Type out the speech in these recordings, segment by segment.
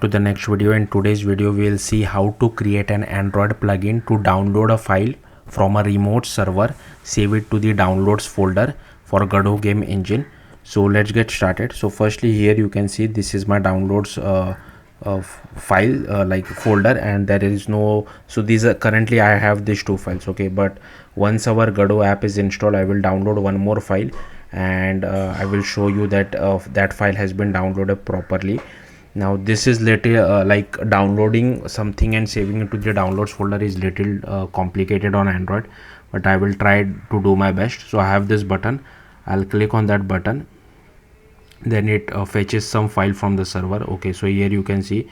To the next video. In today's video we will see how to create an Android plugin to download a file from a remote server, save it to the downloads folder for Godot game engine. So let's get started. So firstly, here you can see this is my downloads file like folder, and there is no, so these are currently I have these two files. Okay, but once our Godot app is installed, I will download one more file, and I will show you that that file has been downloaded properly. Now this is little like downloading something and saving it to the downloads folder is little complicated on Android, but I will try to do my best. So I have this button, I'll click on that button, then it fetches some file from the server. Okay, so here you can see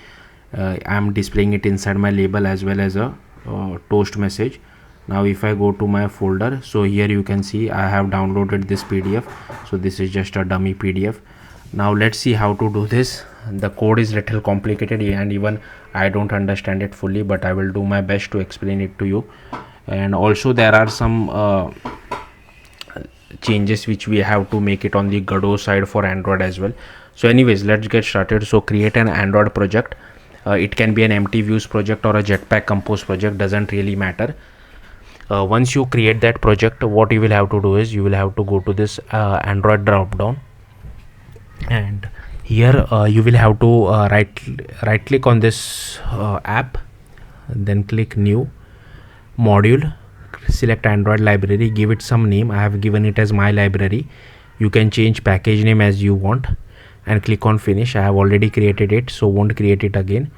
I'm displaying it inside my label as well as a toast message. Now if I go to my folder, so here you can see I have downloaded this PDF. So this is just a dummy PDF. Now let's see how to do this. The code is little complicated and even I don't understand it fully, but I will do my best to explain it to you. And also there are some changes which we have to make it on the Godot side for Android as well. So anyways, let's get started. So create an Android project. It can be an empty views project or a Jetpack Compose project, doesn't really matter. Once you create that project, what you will have to do is you will have to go to this Android drop down, and here you will have to right click on this app, then click new module, select Android library, give it some name. I have given it as my library. You can change package name as you want and click on finish. I have already created it, so won't create it again.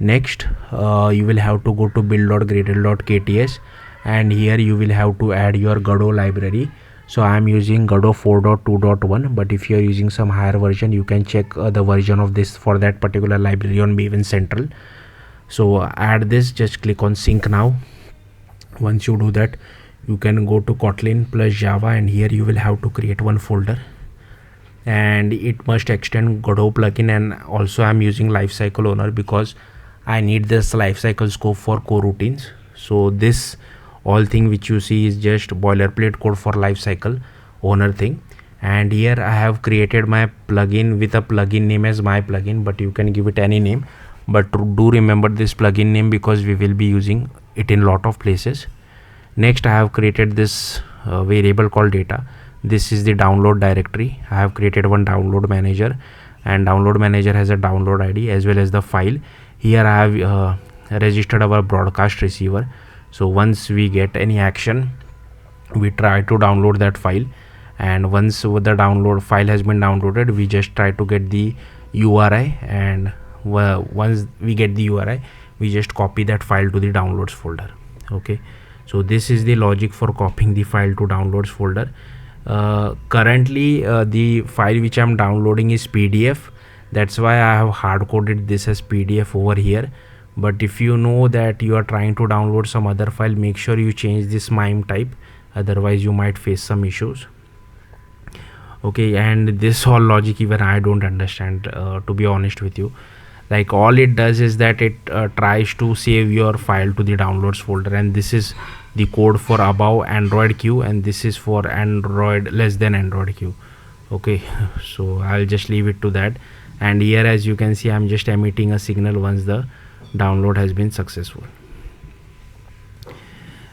Next you will have to go to build.gradle.kts, and here you will have to add your Godot library. So I am using Godot 4.2.1, but if you are using some higher version, you can check the version of this for that particular library on Maven Central. So add this, just click on sync now. Once you do that, you can go to Kotlin plus Java, and here you will have to create one folder, and it must extend Godot plugin. And also I am using lifecycle owner because I need this lifecycle scope for coroutines. So this all thing which you see is just boilerplate code for lifecycle owner thing. And here I have created my plugin with a plugin name as my plugin, but you can give it any name, but do remember this plugin name because we will be using it in lot of places. Next I have created this variable called data. This is the download directory. I have created one download manager, and download manager has a download ID as well as the file. Here I have registered our broadcast receiver. So once we get any action, we try to download that file, and once the download file has been downloaded, we just try to get the URI, and once we get the URI, we just copy that file to the downloads folder. Okay, so this is the logic for copying the file to downloads folder. Currently the file which I'm downloading is PDF. That's why I have hard coded this as PDF over here. But if you know that you are trying to download some other file, make sure you change this MIME type, otherwise you might face some issues. Okay, and this whole logic even I don't understand, to be honest with you. Like all it does is that it tries to save your file to the downloads folder, and this is the code for above Android Q, and this is for Android less than Android Q. Okay, so I'll just leave it to that. And here as you can see, I'm just emitting a signal once the download has been successful.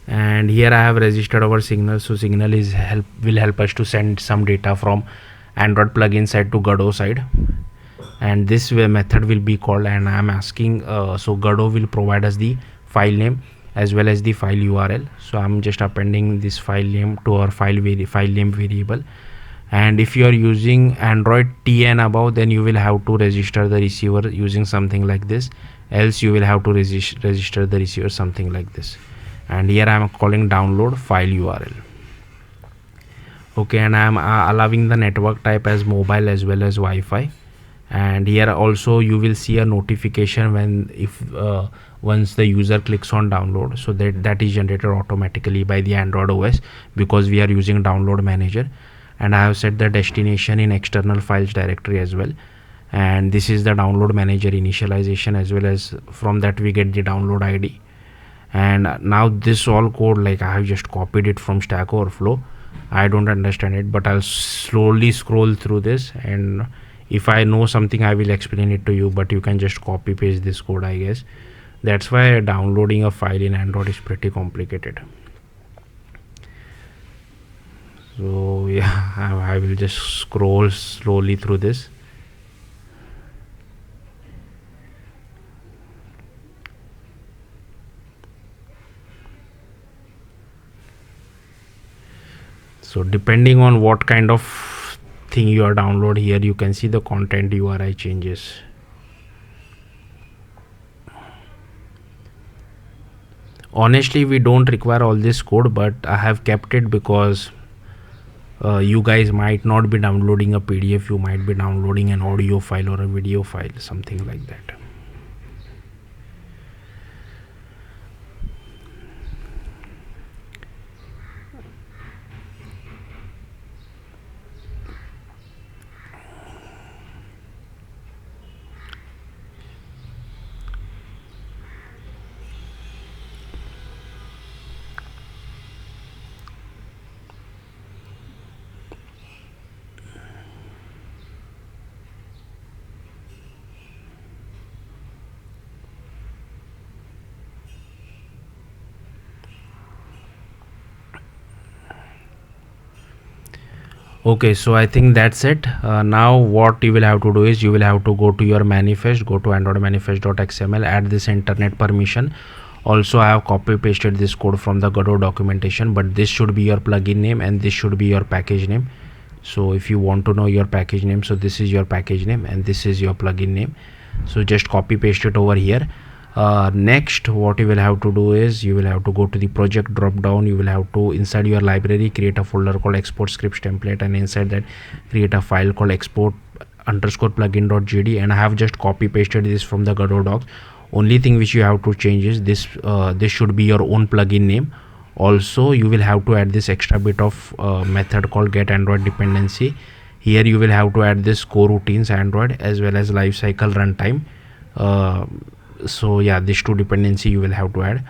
And here I have registered our signal. So signal is will help us to send some data from Android plugin side to Godot side, and this method will be called, and I am asking so Godot will provide us the file name as well as the file URL. So I'm just appending this file name to our file name variable. And if you are using Android T and above, then you will have to register the receiver using something like this, else you will have to register the receiver something like this. And here I am calling download file URL. Okay, and I am allowing the network type as mobile as well as Wi-Fi. And here also you will see a notification when once the user clicks on download, so that is generated automatically by the Android OS because we are using download manager. And I have set the destination in external files directory as well, and this is the download manager initialization, as well as from that we get the download ID. And now this all code, like I have just copied it from Stack Overflow. I don't understand it, but I'll slowly scroll through this, and If I know something, I will explain it to you, but you can just copy paste this code, I guess. That's why downloading a file in Android is pretty complicated. So yeah, I will just scroll slowly through this. So depending on what kind of thing you are download, here you can see the content URI changes. Honestly, we don't require all this code, but I have kept it because you guys might not be downloading a PDF, you might be downloading an audio file or a video file, something like that. Okay, so I think that's it. Now what you will have to do is you will have to go to your manifest, go to android manifest.xml, add this internet permission. Also, I have copy pasted this code from the Godot documentation, but this should be your plugin name and this should be your package name. So if you want to know your package name, so this is your package name and this is your plugin name. So just copy paste it over here. Next, what you will have to do is you will have to go to the project drop down. You will have to, inside your library, create a folder called export scripts template, and inside that create a file called export underscore plugin.jd. And I have just copy pasted this from the Godot docs. Only thing which you have to change is this. This should be your own plugin name. Also, you will have to add this extra bit of method called get android dependency. Here you will have to add this coroutines android as well as lifecycle runtime. So yeah, these two dependency you will have to add.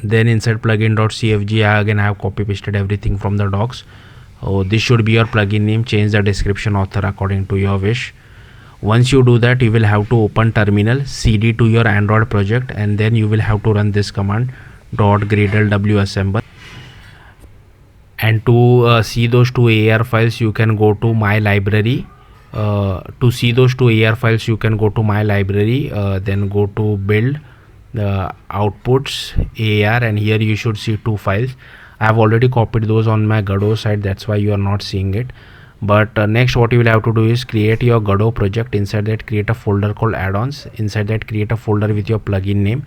Then inside plugin.cfg, again I have copy pasted everything from the docs. This should be your plugin name. Change the description author according to your wish. Once you do that, you will have to open terminal, cd to your android project, and then you will have to run this command .gradle wassemble. And to see those two AR files, you can go to my library. To see those two AR files, you can go to my library, then go to build outputs AR, and here you should see two files. I have already copied those on my Godot side, that's why you are not seeing it. But next what you will have to do is create your Godot project. Inside that create a folder called add-ons. Inside that create a folder with your plugin name,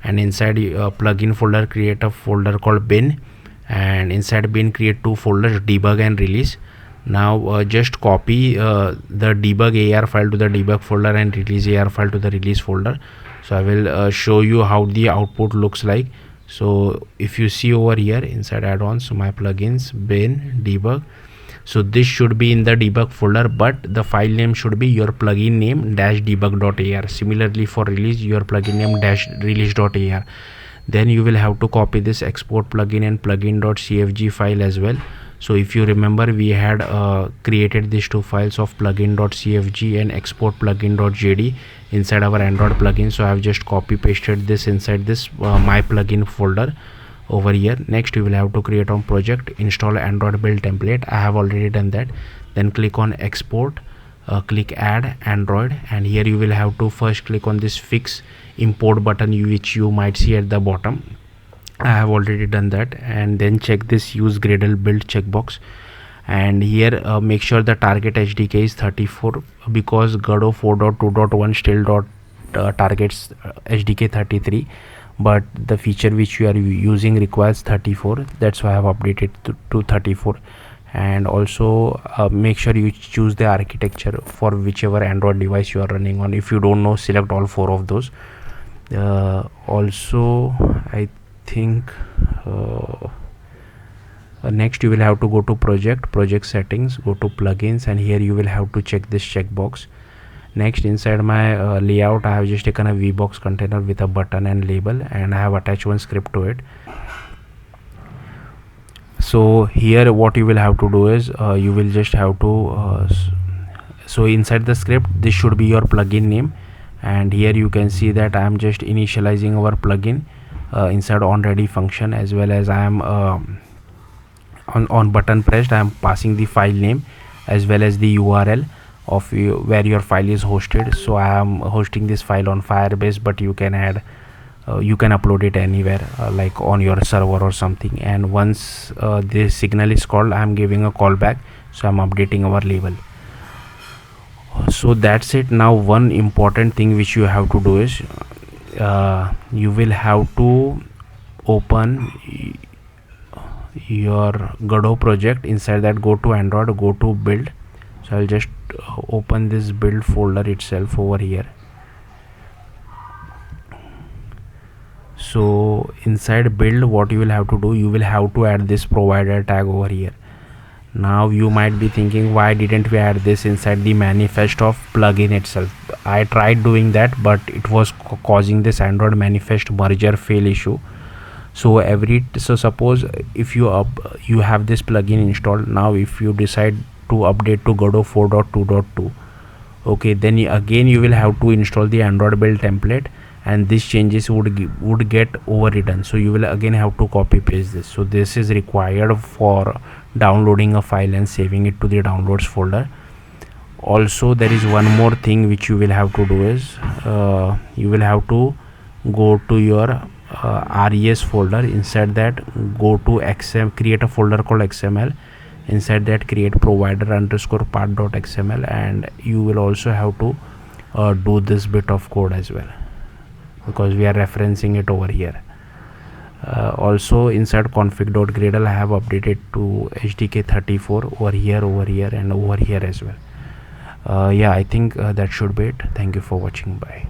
and inside plugin folder create a folder called bin, and inside bin create two folders, debug and release. Now just copy the debug AR file to the debug folder and release AR file to the release folder. So I will show you how the output looks like. So if you see over here inside add-ons, so my plugins, bin, debug, so this should be in the debug folder, but the file name should be your plugin name -debug.ar. Similarly for release, your plugin name -release.ar. Then you will have to copy this export plugin and plugin.cfg file as well. So if you remember, we had created these two files of plugin.cfg and export plugin.jd inside our android plugin. So I have just copy pasted this inside this my plugin folder over here. Next you will have to create on project, install android build template. I have already done that. Then click on export, click add android, and here you will have to first click on this fix import button which you might see at the bottom. I have already done that. And then check this use Gradle build checkbox, and here make sure the target SDK is 34 because Godot 4.2.1 still targets SDK 33, but the feature which you are using requires 34. That's why I have updated to 34. And also make sure you choose the architecture for whichever Android device you are running on. If you don't know, select all four of those. Also I think next you will have to go to project settings, go to plugins, and here you will have to check this checkbox. Next, inside my layout, I have just taken a VBox container with a button and label, and I have attached one script to it. So here what you will have to do is you will just have to So inside the script, this should be your plugin name, and here you can see that I am just initializing our plugin inside onReady function, as well as I am on button pressed I am passing the file name as well as the URL of where your file is hosted. So I am hosting this file on Firebase, but you can add you can upload it anywhere, like on your server or something. And once this signal is called, I am giving a callback, so I'm updating our label. So that's it. Now one important thing which you have to do is you will have to open your Godot project. Inside that, go to Android, go to build. So I'll just open this build folder itself over here. So inside build, what you will have to do, you will have to add this provider tag over here. Now you might be thinking, why didn't we add this inside the manifest of plugin itself? I tried doing that, but it was causing this Android manifest merger fail issue. So suppose if you have this plugin installed. Now if you decide to update to Godot 4.2.2, okay, then again you will have to install the Android build template, and these changes would get overwritten. So you will again have to copy paste this. So this is required for downloading a file and saving it to the downloads folder. Also, there is one more thing which you will have to do is you will have to go to your res folder. Inside that, go to XML, create a folder called XML. Inside that, create provider_path.xml, and you will also have to do this bit of code as well, because we are referencing it over here. Also inside config.gradle, I have updated to HDK 34 over here, and over here as well. Yeah, I think that should be it. Thank you for watching. Bye.